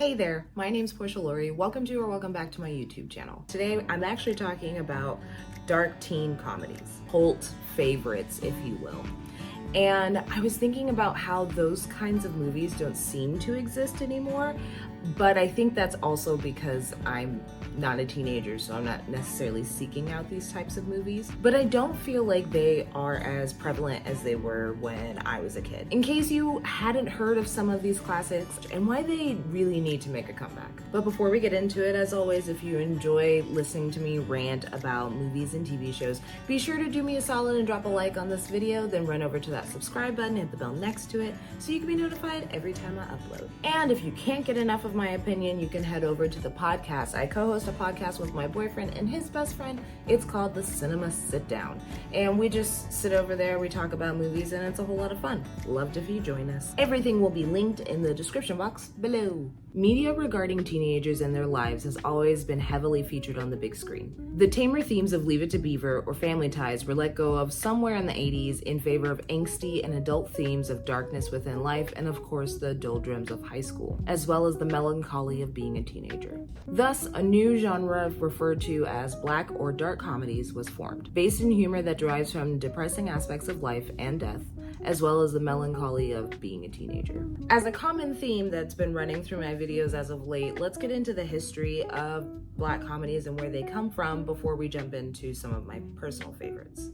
Hey there, my name's Porsha Lauri. Welcome back to my YouTube channel. Today I'm actually talking about dark teen comedies, cult favorites, if you will. And I was thinking about how those kinds of movies don't seem to exist anymore, but I think that's also because I'm not a teenager, so I'm not necessarily seeking out these types of movies. But I don't feel like they are as prevalent as they were when I was a kid. In case you hadn't heard of some of these classics and why they really need to make a comeback. But before we get into it, as always, if you enjoy listening to me rant about movies and TV shows, be sure to do me a solid and drop a like on this video, then run over to that subscribe button, hit the bell next to it, so you can be notified every time I upload. And if you can't get enough of my opinion, you can head over to the podcast. I co-host a podcast with my boyfriend and his best friend. It's called the Cinema Sitdown. And we just sit over there, we talk about movies, and it's a whole lot of fun. Love if you join us. Everything will be linked in the description box below. Media regarding teenagers and their lives has always been heavily featured on the big screen. The tamer themes of Leave It to Beaver or Family Ties were let go of somewhere in the 80s in favor of angsty and adult themes of darkness within life and of course the doldrums of high school, as well as the melancholy of being a teenager. Thus, a new genre referred to as black or dark comedies was formed, based in humor that derives from depressing aspects of life and death, as well as the melancholy of being a teenager. As a common theme that's been running through my videos as of late, let's get into the history of black comedies and where they come from before we jump into some of my personal favorites.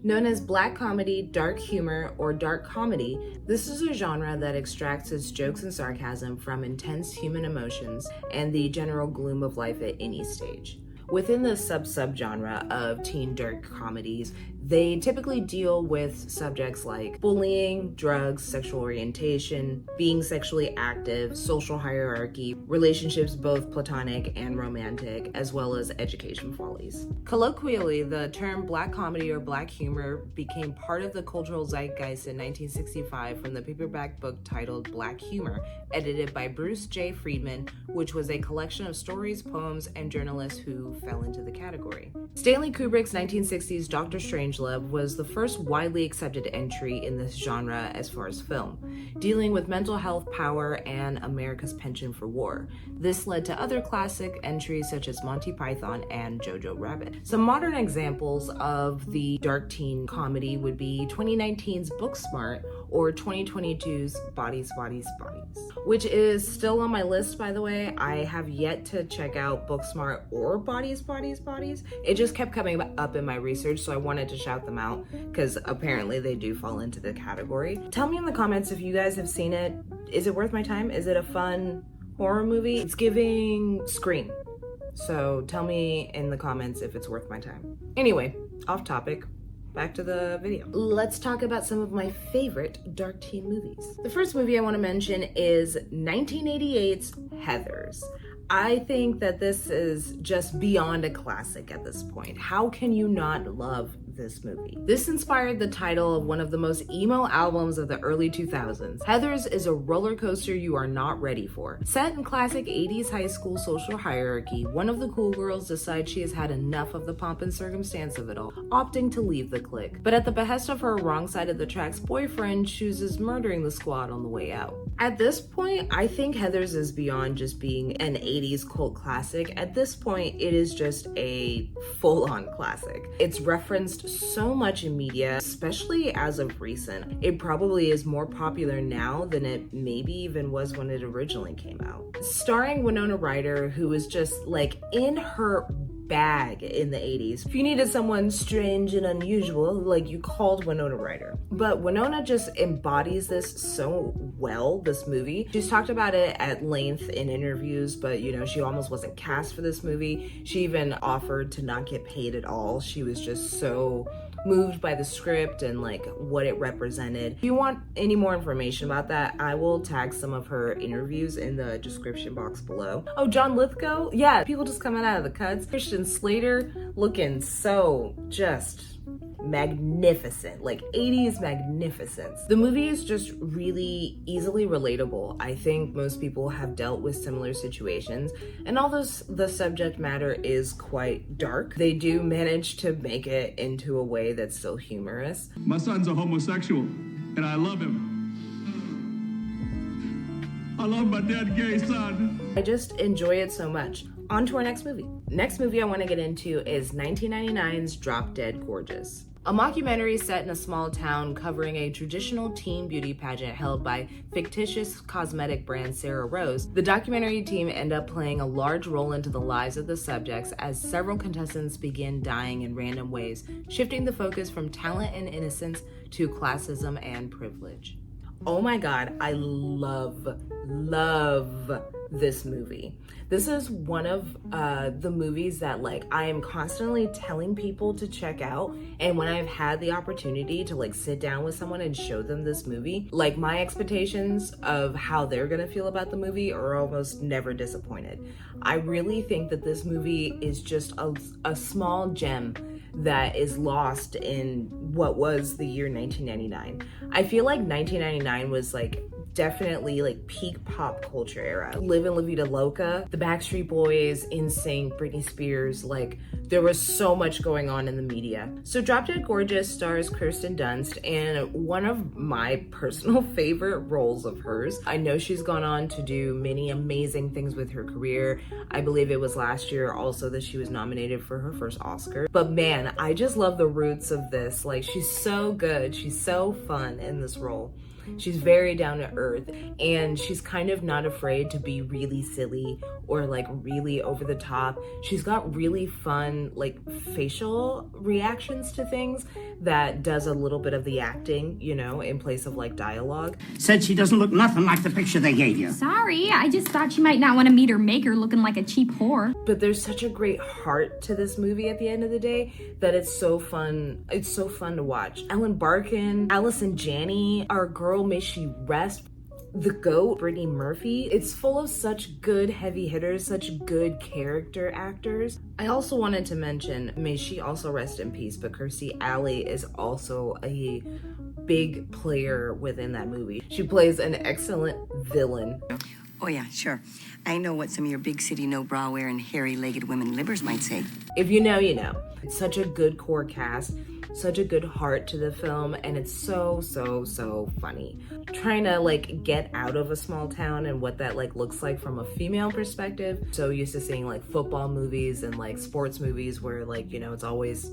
Known as black comedy, dark humor, or dark comedy, this is a genre that extracts its jokes and sarcasm from intense human emotions and the general gloom of life at any stage. Within the subgenre of teen dark comedies, they typically deal with subjects like bullying, drugs, sexual orientation, being sexually active, social hierarchy, relationships both platonic and romantic, as well as education follies. Colloquially, the term black comedy or black humor became part of the cultural zeitgeist in 1965 from the paperback book titled Black Humor, edited by Bruce J. Friedman, which was a collection of stories, poems, and journalists who fell into the category. Stanley Kubrick's 1960s Dr. Strangelove was the first widely accepted entry in this genre as far as film, dealing with mental health, power, and America's penchant for war. This led to other classic entries such as Monty Python and Jojo Rabbit. Some modern examples of the dark teen comedy would be 2019's Booksmart or 2022's Bodies, which is still on my list, by the way. I have yet to check out Booksmart or Bodies. It just kept coming up in my research, so I wanted to shout them out because apparently they do fall into the category. Tell me in the comments if you guys have seen it. Is it worth my time? Is it a fun horror movie? It's giving Scream. So tell me in the comments if it's worth my time. Anyway, off topic. Back to the video. Let's talk about some of my favorite dark teen movies. The first movie I want to mention is 1988's Heathers. I think that this is just beyond a classic at this point. How can you not love this movie? This inspired the title of one of the most emo albums of the early 2000s. Heathers is a roller coaster you are not ready for. Set in classic 80s high school social hierarchy, one of the cool girls decides she has had enough of the pomp and circumstance of it all, opting to leave the clique. But at the behest of her wrong side of the tracks boyfriend chooses murdering the squad on the way out. At this point, I think Heathers is beyond just being an 80s cult classic. At this point, it is just a full-on classic. It's referenced so much in media, especially as of recent. It probably is more popular now than it maybe even was when it originally came out. Starring Winona Ryder, who is just like in her bag in the 80s. If you needed someone strange and unusual, like, you called Winona Ryder. But Winona just embodies this so well, this movie. She's talked about it at length in interviews, but you know, she almost wasn't cast for this movie. She even offered to not get paid at all. She was just so moved by the script and like what it represented. If you want any more information about that, I will tag some of her interviews in the description box below. Oh, John Lithgow? Yeah, people just coming out of the cuts. Christian Slater looking so just magnificent, like 80s magnificence. The movie is just really easily relatable. I think most people have dealt with similar situations, and although the subject matter is quite dark, they do manage to make it into a way that's still humorous. My son's a homosexual. and I love him. I love my dead gay son. I just enjoy it so much. On to our next movie. Next movie I want to get into is 1999's Drop Dead Gorgeous. A mockumentary set in a small town covering a traditional teen beauty pageant held by fictitious cosmetic brand Sarah Rose, the documentary team end up playing a large role into the lives of the subjects as several contestants begin dying in random ways, shifting the focus from talent and innocence to classism and privilege. Oh my God, I love this movie. This is one of the movies that like I am constantly telling people to check out, and when I've had the opportunity to like sit down with someone and show them this movie, like my expectations of how they're gonna feel about the movie are almost never disappointed. I really think that this movie is just a small gem that is lost in what was the year 1999. I feel like 1999 was like definitely like peak pop culture era. Live and La Vida Loca, the Backstreet Boys, NSYNC, Britney Spears, like there was so much going on in the media. So Drop Dead Gorgeous stars Kirsten Dunst, and one of my personal favorite roles of hers. I know she's gone on to do many amazing things with her career. I believe it was last year also that she was nominated for her first Oscar. But man, I just love the roots of this. Like she's so good, she's so fun in this role. She's very down to earth, and she's kind of not afraid to be really silly or like really over the top. She's got really fun like facial reactions to things that does a little bit of the acting, you know, in place of like dialogue. Said she doesn't look nothing like the picture they gave you. Sorry, I just thought you might not want to meet her maker looking like a cheap whore. But there's such a great heart to this movie at the end of the day that it's so fun. It's so fun to watch. Ellen Barkin, Allison Janney, our girl May She Rest, the GOAT, Brittany Murphy. It's full of such good heavy hitters, such good character actors. I also wanted to mention, may she also rest in peace, but Kirstie Alley is also a big player within that movie. She plays an excellent villain. Oh yeah, sure. I know what some of your big city no bra wearing hairy-legged women livers might say. If you know, you know. It's such a good core cast, such a good heart to the film, and it's so funny. Trying to like get out of a small town and what that like looks like from a female perspective. So used to seeing like football movies and like sports movies where like, you know, it's always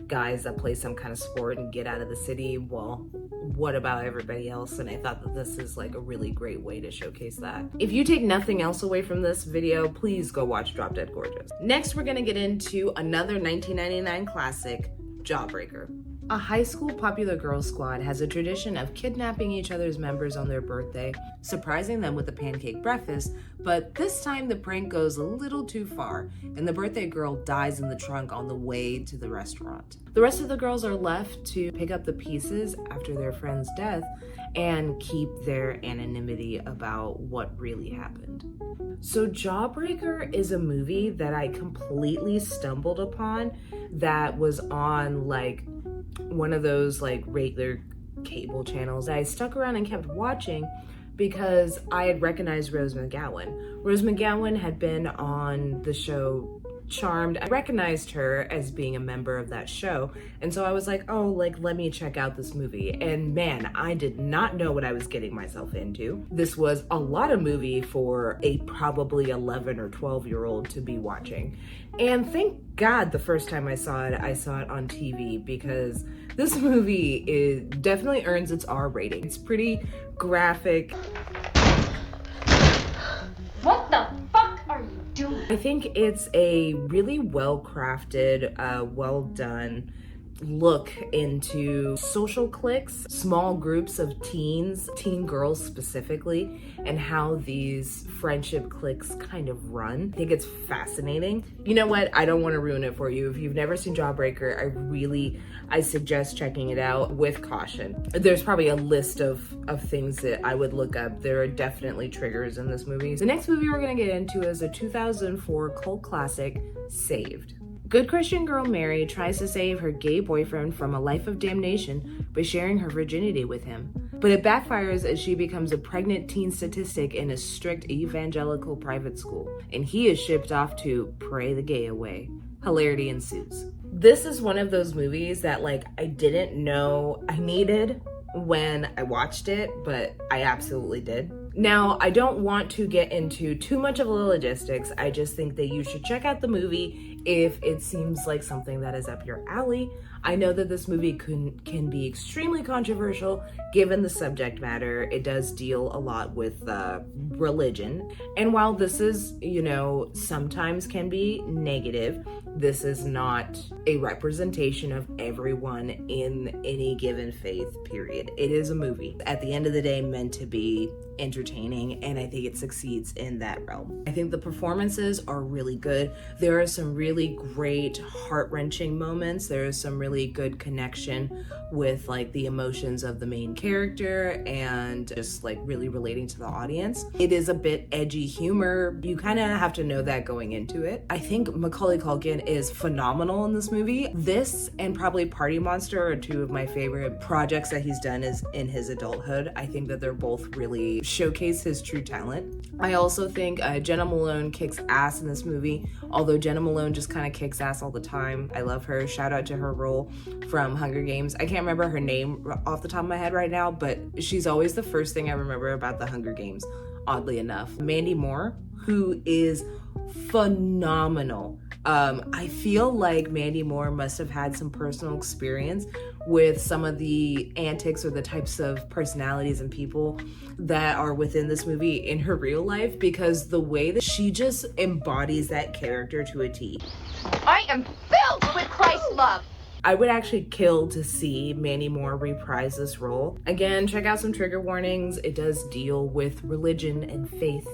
guys that play some kind of sport and get out of the city. Well, what about everybody else? And I thought that this is like a really great way to showcase that. If you take nothing else away from this video, please go watch Drop Dead Gorgeous. Next, we're gonna get into another 1999 classic, Jawbreaker. A high school popular girls squad has a tradition of kidnapping each other's members on their birthday, surprising them with a pancake breakfast, but this time the prank goes a little too far, and the birthday girl dies in the trunk on the way to the restaurant. The rest of the girls are left to pick up the pieces after their friend's death and keep their anonymity about what really happened. So Jawbreaker is a movie that I completely stumbled upon that was on like one of those like regular cable channels. I stuck around and kept watching because I had recognized Rose McGowan. Rose McGowan had been on the show Charmed. I recognized her as being a member of that show, and so I was like, oh, like let me check out this movie. And man, I did not know what I was getting myself into. This was a lot of movie for a probably 11 or 12-year-old to be watching. And thank God the first time I saw it on TV, because this movie definitely earns its R rating. It's pretty graphic. What the fuck are you doing? I think it's a really well-crafted, well-done look into social cliques, small groups of teens, teen girls specifically, and how these friendship cliques kind of run. I think it's fascinating. You know what? I don't want to ruin it for you. If you've never seen Jawbreaker, I suggest checking it out with caution. There's probably a list of things that I would look up. There are definitely triggers in this movie. The next movie we're gonna get into is a 2004 cult classic, Saved. Good Christian girl Mary tries to save her gay boyfriend from a life of damnation by sharing her virginity with him. But it backfires as she becomes a pregnant teen statistic in a strict evangelical private school, and he is shipped off to pray the gay away. Hilarity ensues. This is one of those movies that like I didn't know I needed, when I watched it, but I absolutely did. Now, I don't want to get into too much of the logistics. I just think that you should check out the movie if it seems like something that is up your alley. I know that this movie can be extremely controversial given the subject matter. It does deal a lot with religion. And while this is, sometimes can be negative, this is not a representation of everyone in any given faith, period. It is a movie. At the end of the day, meant to be entertaining, and I think it succeeds in that realm. I think the performances are really good. There are some really great heart-wrenching moments. There is some really good connection with like the emotions of the main character and just like really relating to the audience. It is a bit edgy humor. You kind of have to know that going into it. I think Macaulay Culkin is phenomenal in this movie. This and probably Party Monster are two of my favorite projects that he's done is in his adulthood. I think that they're both really showcase his true talent. I also think Jenna Malone kicks ass in this movie, although Jenna Malone just kind of kicks ass all the time. I love her. Shout out to her role from Hunger Games. I can't remember her name off the top of my head right now, but she's always the first thing I remember about the Hunger Games, oddly enough. Mandy Moore, who is phenomenal. I feel like Mandy Moore must have had some personal experience with some of the antics or the types of personalities and people that are within this movie in her real life, because the way that she just embodies that character to a T. I am filled with Christ's love. I would actually kill to see Mandy Moore reprise this role. Again, check out some trigger warnings. It does deal with religion and faith.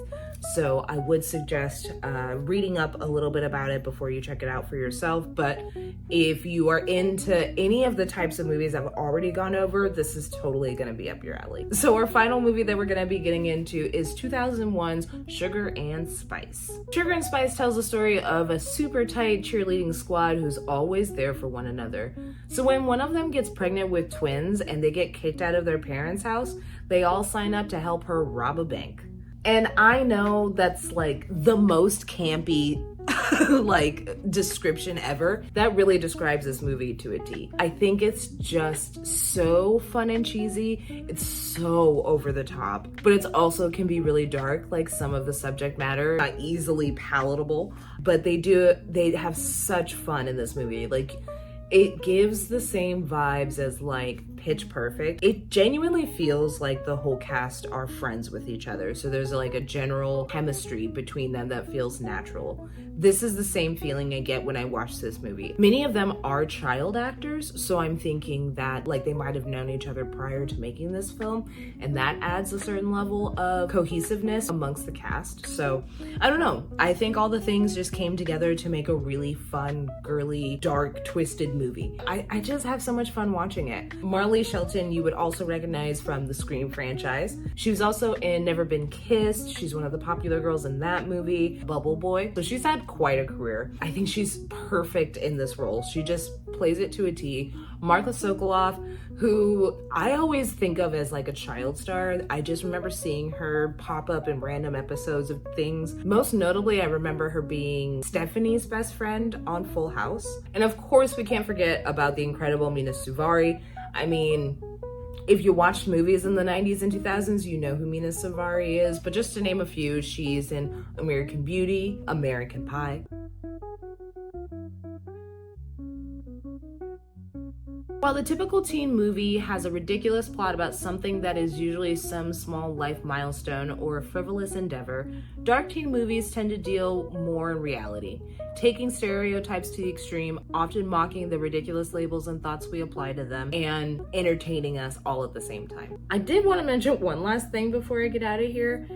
So I would suggest reading up a little bit about it before you check it out for yourself. But if you are into any of the types of movies I've already gone over, this is totally going to be up your alley. So our final movie that we're going to be getting into is 2001's Sugar and Spice. Sugar and Spice tells the story of a super tight cheerleading squad who's always there for one another. So when one of them gets pregnant with twins and they get kicked out of their parents' house, they all sign up to help her rob a bank. And I know that's like the most campy like description ever. That really describes this movie to a T. I think it's just so fun and cheesy. It's so over the top, but it's also can be really dark, like some of the subject matter, not easily palatable, but they have such fun in this movie. Like, it gives the same vibes as like Pitch Perfect. It genuinely feels like the whole cast are friends with each other. So there's like a general chemistry between them that feels natural. This is the same feeling I get when I watch this movie. Many of them are child actors, so I'm thinking that like they might have known each other prior to making this film, and that adds a certain level of cohesiveness amongst the cast. So I don't know. I think all the things just came together to make a really fun, girly, dark, twisted movie. I just have so much fun watching it. Marley Shelton you would also recognize from the Scream franchise. She was also in Never Been Kissed. She's one of the popular girls in that movie, Bubble Boy. So she's had quite a career. I think she's perfect in this role. She just plays it to a T. Martha Sokoloff, who I always think of as like a child star. I just remember seeing her pop up in random episodes of things. Most notably, I remember her being Stephanie's best friend on Full House. And of course, we can't forget about the incredible Mina Suvari. I mean, if you watched movies in the 90s and 2000s, you know who Mina Suvari is. But just to name a few, she's in American Beauty, American Pie. While the typical teen movie has a ridiculous plot about something that is usually some small life milestone or a frivolous endeavor, dark teen movies tend to deal more in reality, taking stereotypes to the extreme, often mocking the ridiculous labels and thoughts we apply to them, and entertaining us all at the same time. I did want to mention one last thing before I get out of here.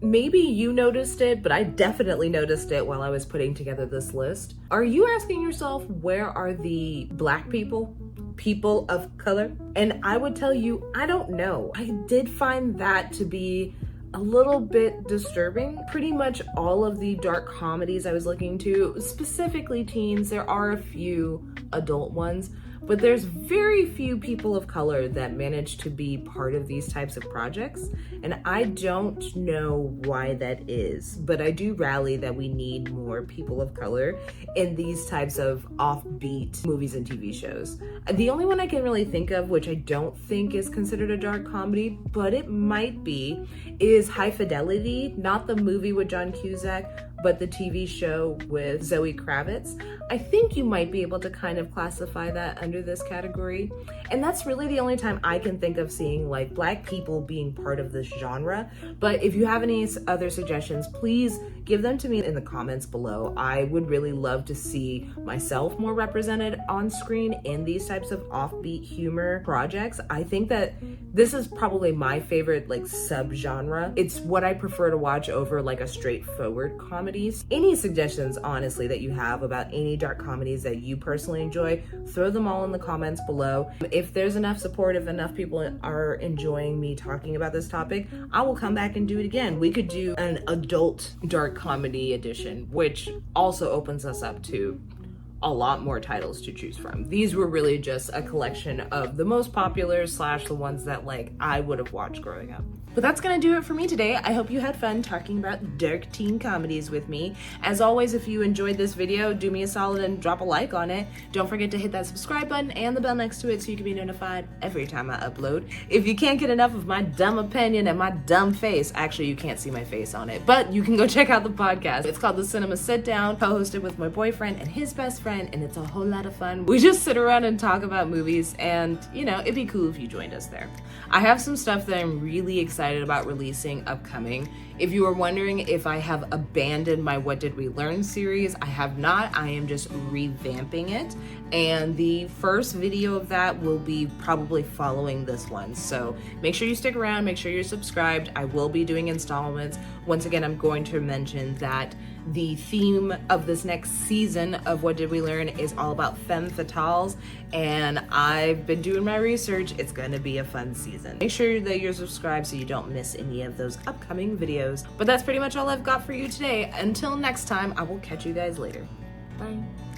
Maybe you noticed it, but I definitely noticed it while I was putting together this list. Are you asking yourself, where are the Black people? People of color? And I would tell you, I don't know. I did find that to be a little bit disturbing. Pretty much all of the dark comedies I was looking to, specifically teens, there are a few adult ones, but there's very few people of color that manage to be part of these types of projects, and I don't know why that is, but I do rally that we need more people of color in these types of offbeat movies and TV shows. The only one I can really think of, which I don't think is considered a dark comedy, but it might be, is High Fidelity, not the movie with John Cusack, but the TV show with Zoe Kravitz. I think you might be able to kind of classify that under this category. And that's really the only time I can think of seeing like Black people being part of this genre. But if you have any other suggestions, please give them to me in the comments below. I would really love to see myself more represented on screen in these types of offbeat humor projects. I think that this is probably my favorite like subgenre. It's what I prefer to watch over like a straightforward comedy. Any suggestions, honestly, that you have about any dark comedies that you personally enjoy, throw them all in the comments below. If there's enough support, if enough people are enjoying me talking about this topic, I will come back and do it again. We could do an adult dark comedy edition, which also opens us up to a lot more titles to choose from. These were really just a collection of the most popular / the ones that like I would have watched growing up. But that's gonna do it for me today. I hope you had fun talking about dark teen comedies with me. As always, if you enjoyed this video, do me a solid and drop a like on it. Don't forget to hit that subscribe button and the bell next to it so you can be notified every time I upload. If you can't get enough of my dumb opinion and my dumb face, actually you can't see my face on it, but you can go check out the podcast. It's called The Cinema Sitdown, co-hosted with my boyfriend and his best friend, and it's a whole lot of fun. We just sit around and talk about movies, and you know, it'd be cool if you joined us there. I have some stuff that I'm really excited about releasing upcoming. If you were wondering if I have abandoned my What Did We Learn series, I have not. I am just revamping it, and the first video of that will be probably following this one. So make sure you stick around, make sure you're subscribed. I will be doing installments. Once again, I'm going to mention that the theme of this next season of What Did We Learn is all about femme fatales, and I've been doing my research. It's going to be a fun season. Make sure that you're subscribed so you don't miss any of those upcoming videos. But that's pretty much all I've got for you today. Until next time, I will catch you guys later. Bye.